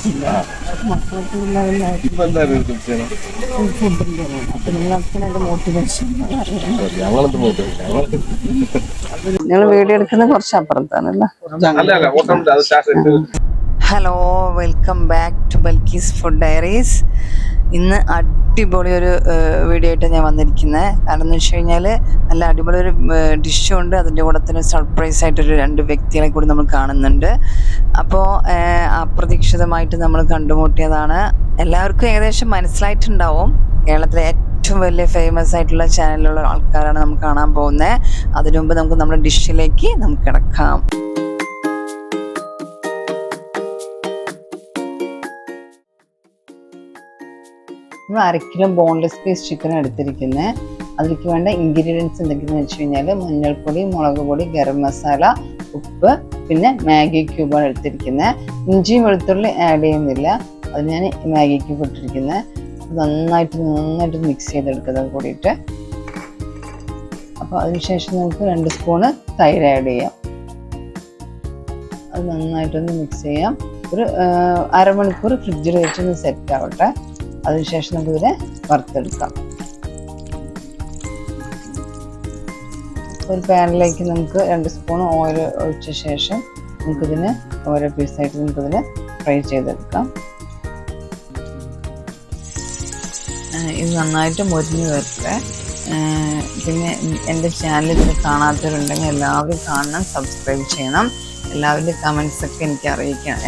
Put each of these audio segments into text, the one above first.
അറിയത്തില്ല. മക്കൾക്ക് ഫുഡിൻ്റെ അപ്പം നിങ്ങൾക്ക് എൻ്റെ മോട്ടിവേഷൻ നിങ്ങൾ വീഡിയോ എടുക്കുന്നത് കുറച്ച് അപ്പുറത്താണല്ലോ. Hello, welcome back to Balkees food diaries. ഇന്ന് അടിപൊളി ഒരു വീഡിയോ ആയിട്ട് ഞാൻ വന്നിരിക്കുന്നത്. കാരണം എന്ന് വെച്ച് കഴിഞ്ഞാൽ നല്ല അടിപൊളി ഒരു ഡിഷും ഉണ്ട്, അതിൻ്റെ കൂടെ തന്നെ സർപ്രൈസ് ആയിട്ടൊരു 2 വ്യക്തികളെ കൂടി നമ്മൾ കാണുന്നുണ്ട്. അപ്പോൾ അപ്രതീക്ഷിതമായിട്ട് നമ്മൾ കണ്ടുമുട്ടിയതാണ്. എല്ലാവർക്കും ഏകദേശം മനസ്സിലായിട്ടുണ്ടാവും. കേരളത്തിലെ ഏറ്റവും വലിയ ഫേമസ് ആയിട്ടുള്ള ചാനലിലുള്ള ആൾക്കാരാണ് നമുക്ക് കാണാൻ പോകുന്നത്. അതിനു മുമ്പ് നമുക്ക് നമ്മുടെ ഡിഷിലേക്ക് നമുക്ക് കിടക്കാം. 1/2 കിലോ ബോൺലെസ് പീസ് ചിക്കൻ എടുത്തിരിക്കുന്നത്. അതിലേക്ക് വേണ്ട ഇൻഗ്രീഡിയൻസ് എന്തൊക്കെയാണെന്ന് വെച്ച് കഴിഞ്ഞാൽ മഞ്ഞൾപ്പൊടി, മുളക് പൊടി, ഗരം മസാല, ഉപ്പ്, പിന്നെ മാഗി ക്യൂബാണ് എടുത്തിരിക്കുന്നത്. ഇഞ്ചി വെളുത്തുള്ളി ആഡ് ചെയ്യുന്നില്ല, അത് ഞാൻ മാഗി ക്യൂബ് ഇട്ടിരിക്കുന്നത്. നന്നായിട്ട് മിക്സ് ചെയ്തെടുക്കുന്നത് കൂടിയിട്ട്. അപ്പോൾ അതിനുശേഷം നമുക്ക് 2 സ്പൂണ് തൈര് ആഡ് ചെയ്യാം. അത് നന്നായിട്ടൊന്ന് മിക്സ് ചെയ്യാം. ഒരു അരമണിക്കൂർ ഫ്രിഡ്ജിൽ വെച്ചൊന്ന് സെറ്റ് ആവട്ടെ. അതിനുശേഷം നമുക്കിതിനെ വറുത്തെടുക്കാം. ഒരു പാനിലേക്ക് നമുക്ക് 2 സ്പൂൺ ഓയിൽ ഒഴിച്ച ശേഷം നമുക്കിതിന് ഓരോ പീസായിട്ട് നമുക്കിതിന് ഫ്രൈ ചെയ്തെടുക്കാം. ഇത് നന്നായിട്ട് മൊരിഞ്ഞ് വരട്ടെ. പിന്നെ എൻ്റെ ചാനൽ ഇതിന് കാണാത്തവരുണ്ടെങ്കിൽ എല്ലാവരും കാണണം, സബ്സ്ക്രൈബ് ചെയ്യണം. എല്ലാവരുടെയും കമൻസൊക്കെ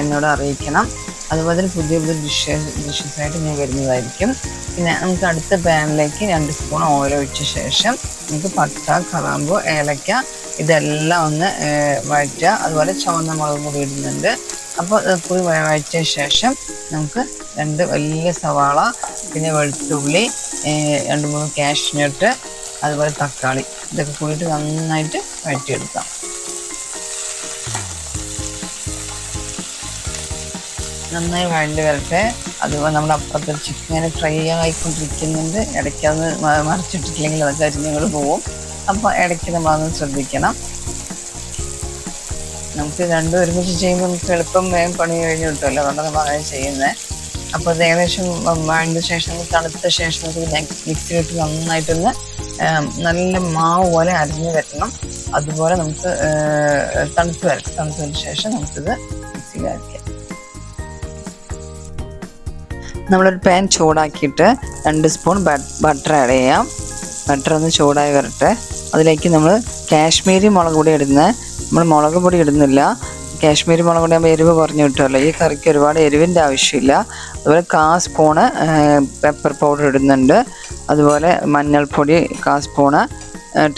എന്നോട് അറിയിക്കണം. അതുപോലെ തന്നെ പുതിയ ഡിഷസായിട്ട് ഞാൻ വരുന്നതായിരിക്കും. പിന്നെ നമുക്ക് അടുത്ത പാനിലേക്ക് 2 സ്പൂൺ ഓയിൽ ഒഴിച്ച ശേഷം നമുക്ക് പട്ട, കറാമ്പു, ഏലക്ക ഇതെല്ലാം ഒന്ന് വഴറ്റുക. അതുപോലെ ചുവന്ന മുളക് കൂടി ഇടുന്നുണ്ട്. അപ്പോൾ കൂടി വഴറ്റിയ ശേഷം നമുക്ക് 2 വലിയ സവാള, പിന്നെ വെളുത്തുള്ളി, 2-3 കാഷ്നട്ട്, അതുപോലെ തക്കാളി ഇതൊക്കെ കൂടിയിട്ട് നന്നായിട്ട് വഴറ്റിയെടുക്കാം. നന്നായി വഴണ്ടി വരട്ടെ. അതുപോലെ നമ്മുടെ അപ്പുറത്തെ ചിക്കൻ ഫ്രൈ ആയിക്കൊണ്ടിരിക്കുന്നുണ്ട്. ഇടയ്ക്ക് അത് മറിച്ചിട്ടില്ലെങ്കിൽ അതൊക്കെ അരിഞ്ഞുകൾ പോവും. അപ്പോൾ ഇടയ്ക്ക് നമ്മളതൊന്ന് ശ്രദ്ധിക്കണം. നമുക്ക് 2 ഒരുമിച്ച് ചെയ്യുമ്പോൾ നമുക്ക് എളുപ്പം വേഗം പണി കഴിഞ്ഞ് കിട്ടുമല്ലോ, അതുകൊണ്ടാണ് നമ്മൾ അങ്ങനെ ചെയ്യുന്നത്. അപ്പോൾ അത് ഏകദേശം വഴണ്ട ശേഷം നമുക്ക് തണുത്ത ശേഷം നമുക്ക് മിക്സിയിലിട്ട് നന്നായിട്ടൊന്ന് നല്ല മാവ് പോലെ അരിഞ്ഞ് വരണം. അതുപോലെ നമുക്ക് തണുത്തതിന് ശേഷം നമുക്കിത് മിക്സിയിൽ അരയ്ക്കാം. നമ്മളൊരു പാൻ ചൂടാക്കിയിട്ട് 2 സ്പൂൺ ബട്ടർ ആഡ് ചെയ്യാം. ബട്ടർ ഒന്ന് ചൂടായി വരട്ടെ. അതിലേക്ക് നമ്മൾ കാശ്മീരി മുളക് പൊടി ഇടുന്നത്. നമ്മൾ മുളക് പൊടി ഇടുന്നില്ല. കാശ്മീരി മുളക് പൊടി ആകുമ്പോൾ എരിവ് കുറഞ്ഞ് കിട്ടുമല്ലോ. ഈ കറിക്ക് ഒരുപാട് എരിവിൻ്റെ ആവശ്യമില്ല. അതുപോലെ 1/4 സ്പൂണ് പെപ്പർ പൗഡർ ഇടുന്നുണ്ട്. അതുപോലെ മഞ്ഞൾപ്പൊടി 1/4 സ്പൂണ്,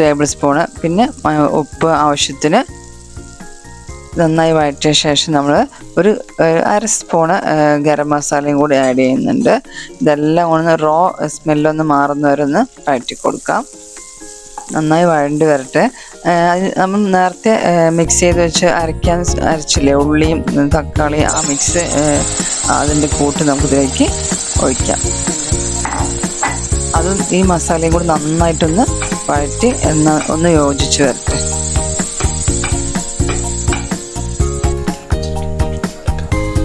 ടേബിൾ സ്പൂണ്, പിന്നെ ഉപ്പ് ആവശ്യത്തിന്. നന്നായി വഴറ്റിയ ശേഷം നമ്മൾ ഒരു 1/2 സ്പൂണ് ഗരം മസാലയും കൂടി ആഡ് ചെയ്യുന്നുണ്ട്. ഇതെല്ലാം ഒന്ന് റോ സ്മെല്ലൊന്ന് മാറുന്നവരെ ഒന്ന് വഴറ്റി കൊടുക്കാം. നന്നായി വഴണ്ടി വരട്ടെ. നമ്മൾ നേരത്തെ മിക്സ് ചെയ്ത് വെച്ച് അരച്ചില്ലേ, ഉള്ളിയും തക്കാളി, ആ മിക്സ് അതിൻ്റെ കൂട്ട് നമുക്കിതിലേക്ക് ഒഴിക്കാം. അതും ഈ മസാലയും കൂടി നന്നായിട്ടൊന്ന് വഴറ്റി ഒന്ന് യോജിച്ച് വരട്ടെ.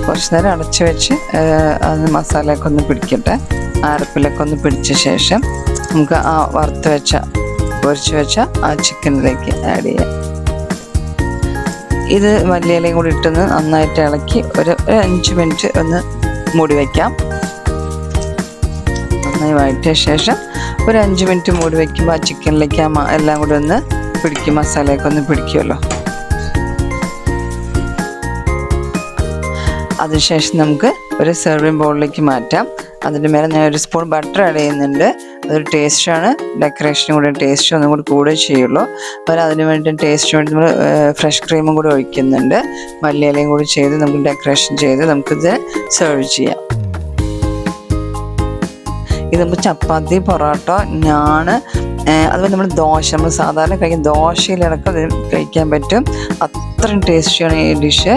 കുറച്ച് നേരം അടച്ച് വെച്ച് അത് മസാലയൊക്കെ ഒന്ന് പിടിക്കട്ടെ. അരപ്പിലൊക്കെ ഒന്ന് പിടിച്ച ശേഷം നമുക്ക് ആ പൊരിച്ച് വെച്ച ആ ചിക്കനിലേക്ക് ആഡ് ചെയ്യാം. ഇത് മല്ലിയിലയും കൂടി ഇട്ടൊന്ന് നന്നായിട്ട് ഇളക്കി ഒരു 5 മിനിറ്റ് ഒന്ന് മൂടി വയ്ക്കാം. നന്നായി വഴറ്റിയ ശേഷം ഒരു 5 മിനിറ്റ് മൂടി വയ്ക്കുമ്പോൾ ആ ചിക്കനിലേക്ക് എല്ലാം കൂടി ഒന്ന് പിടിക്കും, മസാലയൊക്കെ ഒന്ന് പിടിക്കുമല്ലോ. അതിനുശേഷം നമുക്ക് ഒരു സെർവിങ് ബൗളിലേക്ക് മാറ്റാം. അതിൻ്റെ മേലെ ഞാൻ 1 സ്പൂൺ ബട്ടർ ആഡ് ചെയ്യുന്നുണ്ട്. അതൊരു ടേസ്റ്റാണ്, ഡെക്കറേഷനും കൂടെ ടേസ്റ്റ് ഒന്നും കൂടെ ചെയ്യുള്ളൂ. അപ്പോൾ അതിന് വേണ്ടി ടേസ്റ്റിന് വേണ്ടി നമ്മൾ ഫ്രഷ് ക്രീമും കൂടി ഒഴിക്കുന്നുണ്ട്. മല്ലിയിലയും കൂടി ചെയ്ത് നമുക്ക് ഡെക്കറേഷൻ ചെയ്ത് നമുക്കിത് സെർവ് ചെയ്യാം. ഇത് നമുക്ക് ചപ്പാത്തി, പൊറോട്ട, ഞാണ്, അതുപോലെ നമ്മൾ നമ്മൾ സാധാരണ കഴിക്കുന്ന ദോശയിലടക്കം കഴിക്കാൻ പറ്റും. അത്രയും ടേസ്റ്റിയാണ് ഈ ഡിഷ്.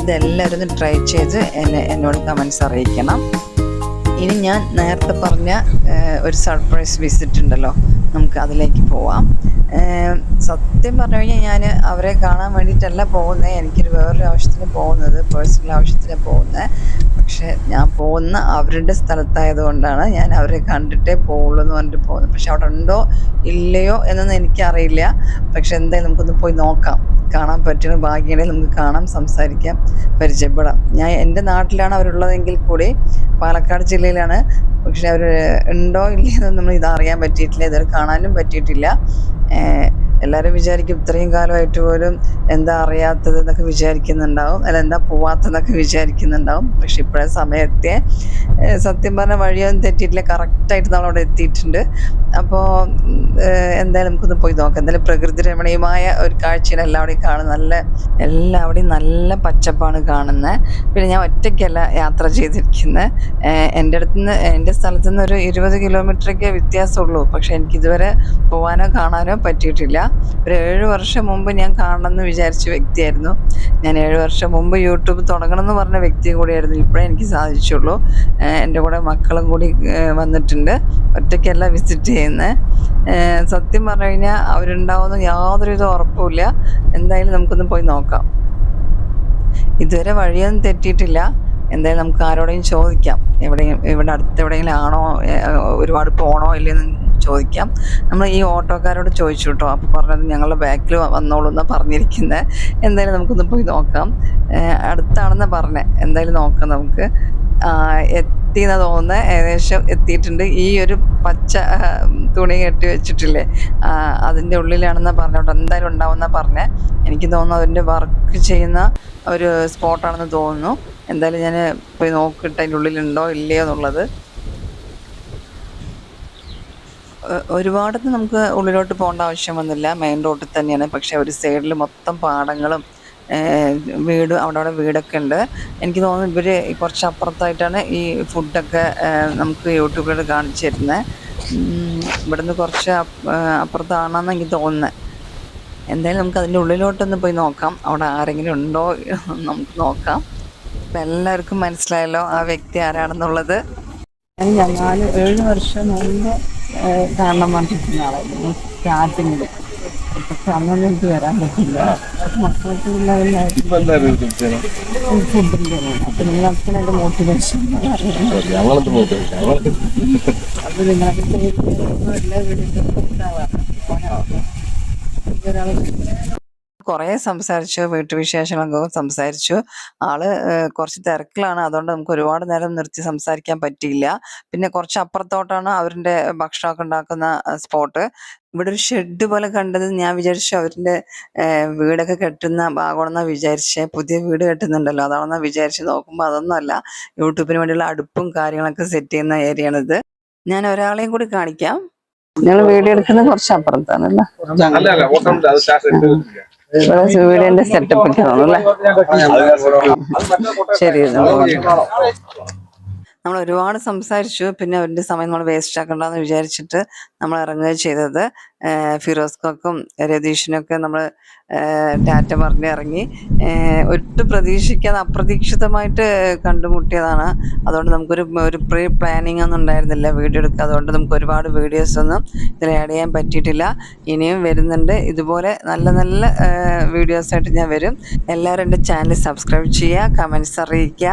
ഇതെല്ലാവരും ഒന്ന് ട്രൈ ചെയ്ത് എന്നോട് കമൻസ് അറിയിക്കണം. ഇനി ഞാൻ നേരത്തെ പറഞ്ഞ ഒരു സർപ്രൈസ് വിസിറ്റ് ഉണ്ടല്ലോ, നമുക്ക് അതിലേക്ക് പോവാം. സത്യം പറഞ്ഞു കഴിഞ്ഞാൽ ഞാൻ അവരെ കാണാൻ വേണ്ടിയിട്ടല്ല പോകുന്നത്. എനിക്കൊരു വേറൊരു ആവശ്യത്തിന് പോകുന്നത്, പേഴ്സണൽ ആവശ്യത്തിന് പോകുന്നത്. പക്ഷേ ഞാൻ പോകുന്ന അവരുടെ സ്ഥലത്തായത് കൊണ്ടാണ് ഞാൻ അവരെ കണ്ടിട്ടേ പോകുള്ളൂ എന്ന് പറഞ്ഞിട്ട് പോകുന്നത്. പക്ഷെ അവിടെ ഉണ്ടോ ഇല്ലയോ എന്നൊന്നും എനിക്കറിയില്ല. പക്ഷെ എന്തായാലും നമുക്കൊന്ന് പോയി നോക്കാം. കാണാൻ പറ്റുന്ന ഭാഗ്യമുണ്ടെങ്കിൽ നമുക്ക് കാണാം, സംസാരിക്കാം, പരിചയപ്പെടാം. ഞാൻ എൻ്റെ നാട്ടിലാണ് അവരുള്ളതെങ്കിൽ കൂടി പാലക്കാട് ജില്ലയിലാണ്. പക്ഷെ അവർ ഉണ്ടോ ഇല്ലയെന്നൊന്നും നമ്മൾ ഇതറിയാൻ പറ്റിയിട്ടില്ല, ഇതുവരെ കാണാനും പറ്റിയിട്ടില്ല. എല്ലാവരും വിചാരിക്കും ഇത്രയും കാലമായിട്ട് പോലും എന്താ അറിയാത്തത് എന്നൊക്കെ വിചാരിക്കുന്നുണ്ടാവും, അല്ല എന്താ പോവാത്തതെന്നൊക്കെ വിചാരിക്കുന്നുണ്ടാവും. പക്ഷെ ഇപ്പോഴേ സമയത്തെ സത്യം പറഞ്ഞാൽ വഴിയൊന്നും തെറ്റിയിട്ടില്ല, കറക്റ്റായിട്ട് നമ്മളവിടെ എത്തിയിട്ടുണ്ട്. അപ്പോൾ എന്തായാലും നമുക്കൊന്ന് പോയി നോക്കാം. എന്തായാലും പ്രകൃതി രമണീയമായ ഒരു കാഴ്ചയാണ് എല്ലാവിടെയും കാണുന്നത്. എല്ലാവിടെയും നല്ല പച്ചപ്പാണ് കാണുന്നത്. പിന്നെ ഞാൻ ഒറ്റയ്ക്കല്ല യാത്ര ചെയ്തിരിക്കുന്നത്. എൻ്റെ സ്ഥലത്തു നിന്ന് ഒരു 20 കിലോമീറ്ററൊക്കെ വ്യത്യാസമുള്ളൂ. പക്ഷെ എനിക്കിതുവരെ പോകാനോ കാണാനോ പറ്റിയിട്ടില്ല. ഒരു 7 വർഷം മുമ്പ് ഞാൻ കാണണമെന്ന് വിചാരിച്ച വ്യക്തിയായിരുന്നു. ഞാൻ 7 വർഷം മുമ്പ് യൂട്യൂബ് തുടങ്ങണമെന്ന് പറഞ്ഞ വ്യക്തിയും കൂടിയായിരുന്നു. ഇപ്പോഴേ എനിക്ക് സാധിച്ചുള്ളൂ. എൻ്റെ കൂടെ മക്കളും കൂടി വന്നിട്ടുണ്ട്. ഒറ്റയ്ക്കല്ല വിസിറ്റ് ചെയ്യുന്നത്. സത്യം പറഞ്ഞു കഴിഞ്ഞാൽ അവരുണ്ടാവുമെന്ന് യാതൊരുവിധ ഉറപ്പുമില്ല. എന്തായാലും നമുക്കൊന്ന് പോയി നോക്കാം. ഇതുവരെ വഴിയൊന്നും തെറ്റിയിട്ടില്ല. എന്തായാലും നമുക്ക് ആരോടെങ്കിലും ചോദിക്കാം, ഇവിടെ അടുത്ത് എവിടെയെങ്കിലും ആണോ, ഒരുപാട് പോകണോ ഇല്ലയെന്ന് ചോദിക്കാം. നമ്മൾ ഈ ഓട്ടോക്കാരോട് ചോദിച്ചു കേട്ടോ. അപ്പോൾ പറഞ്ഞത് ഞങ്ങളുടെ ബാക്കിൽ വന്നോളൂ എന്നാണ് പറഞ്ഞിരിക്കുന്നത്. എന്തായാലും നമുക്കൊന്ന് പോയി നോക്കാം. അടുത്താണെന്ന് പറഞ്ഞത്. എന്തായാലും നോക്കാം നമുക്ക്. എത്തിയെന്ന് തോന്നുന്നത്, ഏകദേശം എത്തിയിട്ടുണ്ട്. ഈ ഒരു പച്ച തുണി കെട്ടി വെച്ചിട്ടില്ലേ, അതിൻ്റെ ഉള്ളിലാണെന്നാണ് പറഞ്ഞോട്ടോ. എന്തായാലും ഉണ്ടാവുമെന്നാണ് പറഞ്ഞത്. എനിക്ക് തോന്നുന്നു അതിൻ്റെ വർക്ക് ചെയ്യുന്ന ഒരു സ്പോട്ടാണെന്ന് തോന്നുന്നു. എന്തായാലും ഞാൻ പോയി നോക്കിയിട്ട് അതിൻ്റെ ഉള്ളിലുണ്ടോ ഇല്ലയോ എന്നുള്ളത്. ഒരുപാടൊന്നും നമുക്ക് ഉള്ളിലോട്ട് പോകേണ്ട ആവശ്യം വന്നില്ല, മെയിൻ റോഡിൽ തന്നെയാണ്. പക്ഷേ ഒരു സൈഡിൽ മൊത്തം പാടങ്ങളും വീടും അവിടെ വീടൊക്കെ ഉണ്ട്. എനിക്ക് തോന്നുന്നു ഇവർ കുറച്ച് അപ്പുറത്തായിട്ടാണ് ഈ ഫുഡൊക്കെ നമുക്ക് യൂട്യൂബിലൂടെ കാണിച്ചു തരുന്നത്. ഇവിടുന്ന് കുറച്ച് അപ്പുറത്താണെന്ന് എനിക്ക് തോന്നുന്നത്. എന്തായാലും നമുക്ക് അതിൻ്റെ ഉള്ളിലോട്ടൊന്ന് പോയി നോക്കാം, അവിടെ ആരെങ്കിലും ഉണ്ടോ നമുക്ക് നോക്കാം. അപ്പം എല്ലാവർക്കും മനസ്സിലായല്ലോ ആ വ്യക്തി ആരാണെന്നുള്ളത്. ഞാൻ 7 വർഷം മുമ്പ് കാണാൻ വേണ്ടിയിട്ടുള്ള ആളായിരുന്നു സ്റ്റാർട്ടിങ്ങിൽ. പക്ഷെ അന്നൊന്നും എനിക്ക് വരാൻ പറ്റില്ല, മക്കൾക്ക് ഫുഡിൻ്റെ. അപ്പം നിങ്ങളൊക്കെ എൻ്റെ മോട്ടിവേഷൻ. അപ്പോൾ നിങ്ങളൊക്കെ എല്ലാ വീടും കുറേ സംസാരിച്ചു, വീട്ടുവിശേഷങ്ങളൊക്കെ സംസാരിച്ചു. ആള് കുറച്ച് തിരക്കിലാണ്, അതുകൊണ്ട് നമുക്ക് ഒരുപാട് നേരം നിർത്തി സംസാരിക്കാൻ പറ്റിയില്ല. പിന്നെ കുറച്ച് അപ്പുറത്തോട്ടാണ് അവരുടെ ഭക്ഷണമൊക്കെ ഉണ്ടാക്കുന്ന സ്പോട്ട്. ഇവിടെ ഒരു ഷെഡ് പോലെ കണ്ടത് ഞാൻ വിചാരിച്ചു അവരുടെ വീടൊക്കെ കെട്ടുന്ന ഭാഗമാണെന്നാണ് വിചാരിച്ചത്. പുതിയ വീട് കെട്ടുന്നുണ്ടല്ലോ, അതാണെന്നാണ് വിചാരിച്ച്. നോക്കുമ്പോൾ അതൊന്നുമല്ല, യൂട്യൂബിന് വേണ്ടിയുള്ള അടുപ്പും കാര്യങ്ങളൊക്കെ സെറ്റ് ചെയ്യുന്ന ഏരിയയാണിത്. ഞാൻ ഒരാളെയും കൂടി കാണിക്കാം. ഞങ്ങൾ വീഡിയോ എടുക്കുന്നത് കുറച്ച് അപ്പുറത്താണല്ലോ. വീടിന്റെ സെറ്റപ്പ് ഒക്കെ തോന്നുന്നു. ശരി, നമ്മൾ ഒരുപാട് സംസാരിച്ചു. പിന്നെ അവരുടെ സമയം നമ്മൾ വേസ്റ്റ് ആക്കണ്ടെന്ന് വിചാരിച്ചിട്ട് നമ്മൾ ഇറങ്ങുകയും ചെയ്തത്. ഫിറോസ്കൊക്കും രതീഷിനൊക്കെ നമ്മൾ ടാറ്റ പറഞ്ഞ് ഇറങ്ങി. ഒട്ടും പ്രതീക്ഷിക്കാതെ അപ്രതീക്ഷിതമായിട്ട് കണ്ടുമുട്ടിയതാണ്. അതുകൊണ്ട് നമുക്കൊരു പ്രീ പ്ലാനിങ് ഒന്നും ഉണ്ടായിരുന്നില്ല വീഡിയോ എടുക്കുക. അതുകൊണ്ട് നമുക്ക് ഒരുപാട് വീഡിയോസൊന്നും ഇതിൽ ആഡ് ചെയ്യാൻ പറ്റിയിട്ടില്ല. ഇനിയും വരുന്നുണ്ട് ഇതുപോലെ നല്ല നല്ല വീഡിയോസായിട്ട് ഞാൻ വരും. എല്ലാവരും എൻ്റെ ചാനൽ സബ്സ്ക്രൈബ് ചെയ്യുക, കമൻറ്റ്സ് അറിയിക്കുക,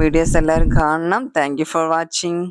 വീഡിയോസ് എല്ലാവരും കാണണം. Thank you for watching.